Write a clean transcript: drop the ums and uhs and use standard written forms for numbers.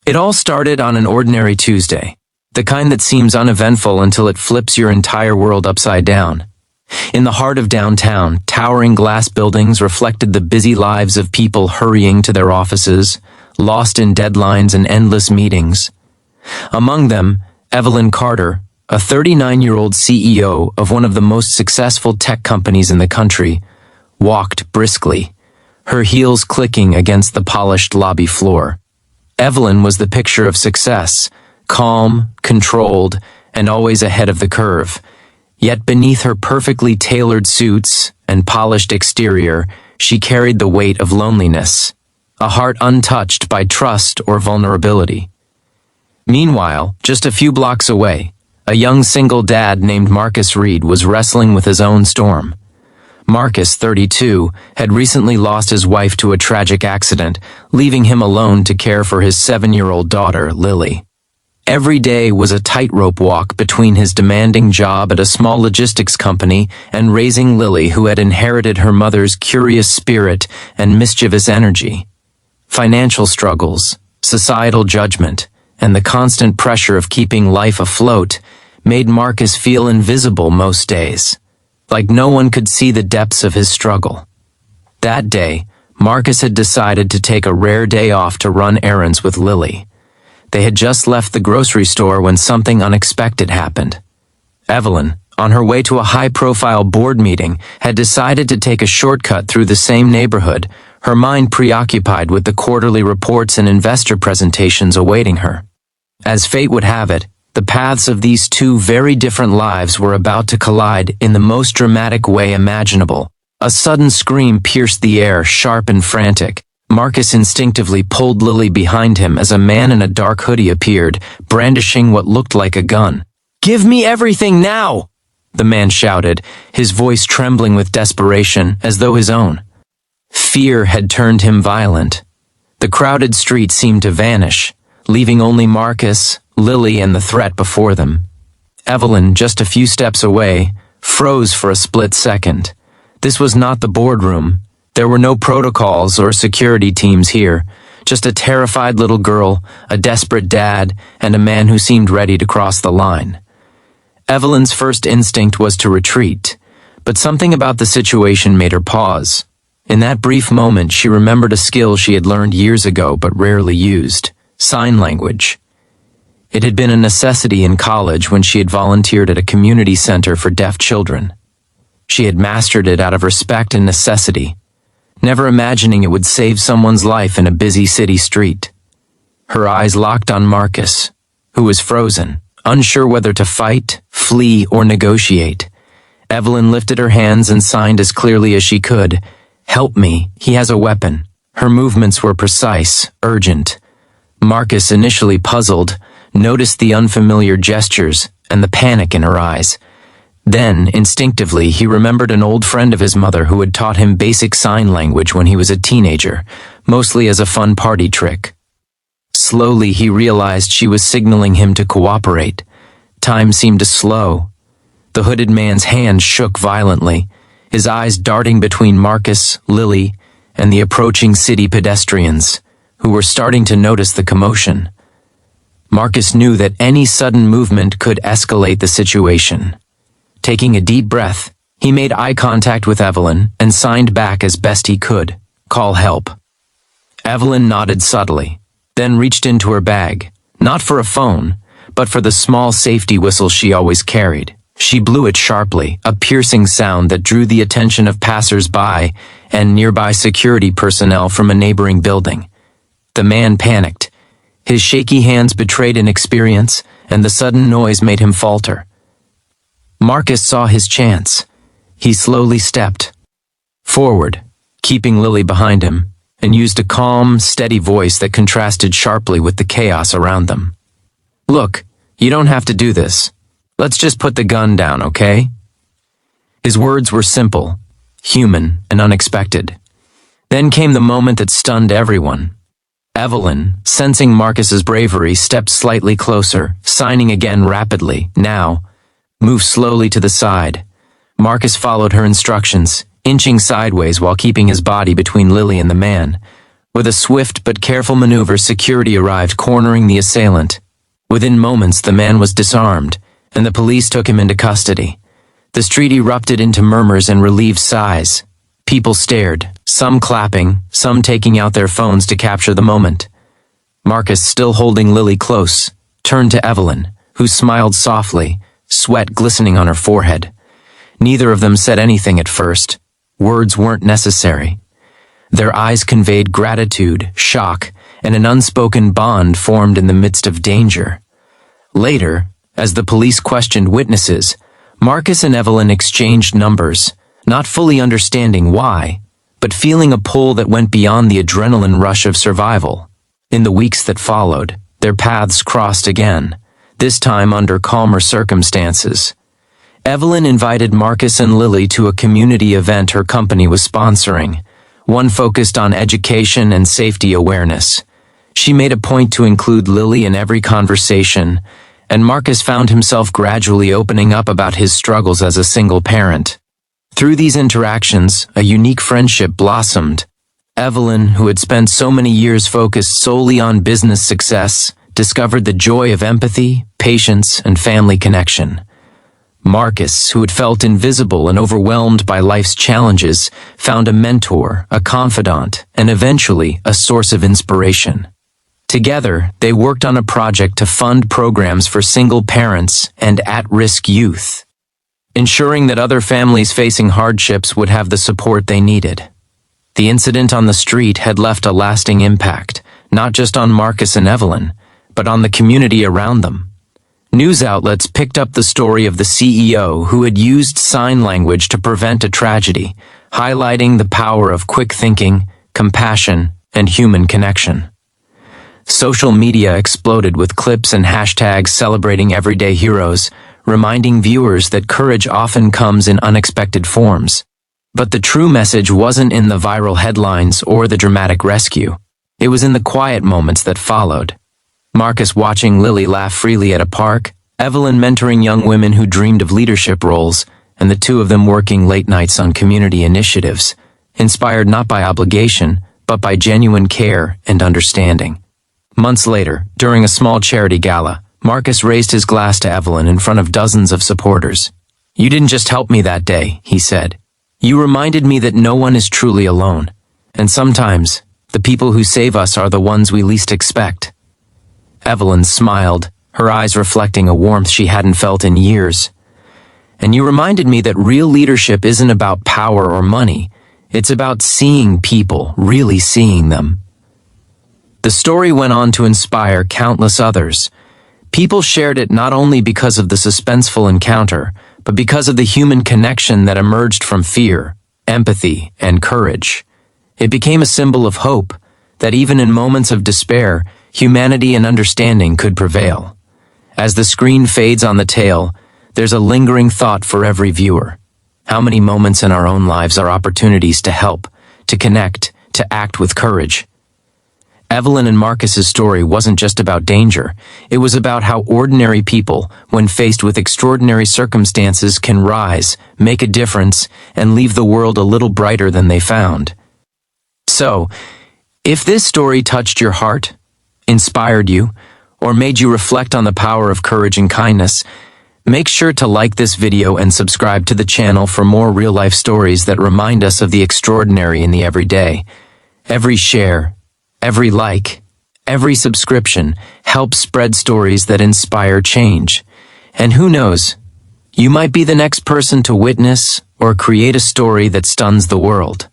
It all started on an ordinary Tuesday, the kind that seems uneventful until it flips your entire world upside down. In the heart of downtown, towering glass buildings reflected the busy lives of people hurrying to their offices, lost in deadlines and endless meetings. Among them, Evelyn Carter, a 39-year-old CEO of one of the most successful tech companies in the country, walked briskly, her heels clicking against the polished lobby floor. Evelyn was the picture of success, calm, controlled, and always ahead of the curve. Yet beneath her perfectly tailored suits and polished exterior, she carried the weight of loneliness, a heart untouched by trust or vulnerability. Meanwhile, just a few blocks away, a young single dad named Marcus Reed was wrestling with his own storm. Marcus, 32, had recently lost his wife to a tragic accident, leaving him alone to care for his 7-year-old daughter, Lily. Every day was a tightrope walk between his demanding job at a small logistics company and raising Lily, who had inherited her mother's curious spirit and mischievous energy. Financial struggles, societal judgment, and the constant pressure of keeping life afloat made Marcus feel invisible most days, like no one could see the depths of his struggle. That day, Marcus had decided to take a rare day off to run errands with Lily. They had just left the grocery store when something unexpected happened. Evelyn, on her way to a high-profile board meeting, had decided to take a shortcut through the same neighborhood, her mind preoccupied with the quarterly reports and investor presentations awaiting her. As fate would have it, the paths of these two very different lives were about to collide in the most dramatic way imaginable. A sudden scream pierced the air, sharp and frantic. Marcus instinctively pulled Lily behind him as a man in a dark hoodie appeared, brandishing what looked like a gun. "Give me everything now!" the man shouted, his voice trembling with desperation as though his own. Fear had turned him violent. The crowded street seemed to vanish, leaving only Marcus, Lily, and the threat before them. Evelyn, just a few steps away, froze for a split second. This was not the boardroom. There were no protocols or security teams here, just a terrified little girl, a desperate dad, and a man who seemed ready to cross the line. Evelyn's first instinct was to retreat, but something about the situation made her pause. In that brief moment, she remembered a skill she had learned years ago but rarely used: sign language. It had been a necessity in college when she had volunteered at a community center for deaf children. She had mastered it out of respect and necessity, never imagining it would save someone's life in a busy city street. Her eyes locked on Marcus, who was frozen, unsure whether to fight, flee, or negotiate. Evelyn lifted her hands and signed as clearly as she could. "Help me, he has a weapon." Her movements were precise, urgent. Marcus, initially puzzled, noticed the unfamiliar gestures and the panic in her eyes. Then, instinctively, he remembered an old friend of his mother who had taught him basic sign language when he was a teenager, mostly as a fun party trick. Slowly, he realized she was signaling him to cooperate. Time seemed to slow. The hooded man's hand shook violently, his eyes darting between Marcus, Lily, and the approaching city pedestrians, who were starting to notice the commotion. Marcus knew that any sudden movement could escalate the situation. Taking a deep breath, he made eye contact with Evelyn and signed back as best he could, "Call help." Evelyn nodded subtly, then reached into her bag, not for a phone, but for the small safety whistle she always carried. She blew it sharply, a piercing sound that drew the attention of passers-by and nearby security personnel from a neighboring building. The man panicked. His shaky hands betrayed inexperience, and the sudden noise made him falter. Marcus saw his chance. He slowly stepped forward, keeping Lily behind him, and used a calm, steady voice that contrasted sharply with the chaos around them. "Look, you don't have to do this. Let's just put the gun down, okay?" His words were simple, human, and unexpected. Then came the moment that stunned everyone. Evelyn, sensing Marcus's bravery, stepped slightly closer, signing again rapidly. "Now, move slowly to the side." Marcus followed her instructions, inching sideways while keeping his body between Lily and the man. With a swift but careful maneuver, security arrived, cornering the assailant. Within moments, the man was disarmed, and the police took him into custody. The street erupted into murmurs and relieved sighs. People stared, some clapping, some taking out their phones to capture the moment. Marcus, still holding Lily close, turned to Evelyn, who smiled softly, sweat glistening on her forehead. Neither of them said anything at first. Words weren't necessary. Their eyes conveyed gratitude, shock, and an unspoken bond formed in the midst of danger. Later, as the police questioned witnesses, Marcus and Evelyn exchanged numbers, not fully understanding why, but feeling a pull that went beyond the adrenaline rush of survival. In the weeks that followed, their paths crossed again, this time under calmer circumstances. Evelyn invited Marcus and Lily to a community event her company was sponsoring, one focused on education and safety awareness. She made a point to include Lily in every conversation, and Marcus found himself gradually opening up about his struggles as a single parent. Through these interactions, a unique friendship blossomed. Evelyn, who had spent so many years focused solely on business success, discovered the joy of empathy, patience, and family connection. Marcus, who had felt invisible and overwhelmed by life's challenges, found a mentor, a confidant, and eventually a source of inspiration. Together, they worked on a project to fund programs for single parents and at-risk youth, ensuring that other families facing hardships would have the support they needed. The incident on the street had left a lasting impact, not just on Marcus and Evelyn, but on the community around them. News outlets picked up the story of the CEO who had used sign language to prevent a tragedy, highlighting the power of quick thinking, compassion, and human connection. Social media exploded with clips and hashtags celebrating everyday heroes, reminding viewers that courage often comes in unexpected forms. But the true message wasn't in the viral headlines or the dramatic rescue. It was in the quiet moments that followed. Marcus watching Lily laugh freely at a park, Evelyn mentoring young women who dreamed of leadership roles, and the two of them working late nights on community initiatives, inspired not by obligation, but by genuine care and understanding. Months later, during a small charity gala, Marcus raised his glass to Evelyn in front of dozens of supporters. "You didn't just help me that day," he said. "You reminded me that no one is truly alone, and sometimes the people who save us are the ones we least expect." Evelyn smiled, her eyes reflecting a warmth she hadn't felt in years. "And you reminded me that real leadership isn't about power or money. It's about seeing people, really seeing them." The story went on to inspire countless others. People shared it not only because of the suspenseful encounter, but because of the human connection that emerged from fear, empathy, and courage. It became a symbol of hope, that even in moments of despair, humanity and understanding could prevail. As the screen fades on the tale, there's a lingering thought for every viewer. How many moments in our own lives are opportunities to help, to connect, to act with courage? Evelyn and Marcus's story wasn't just about danger. It was about how ordinary people, when faced with extraordinary circumstances, can rise, make a difference, and leave the world a little brighter than they found. So, if this story touched your heart, inspired you, or made you reflect on the power of courage and kindness, make sure to like this video and subscribe to the channel for more real-life stories that remind us of the extraordinary in the everyday. Every share, every like, every subscription helps spread stories that inspire change. And who knows, you might be the next person to witness or create a story that stuns the world.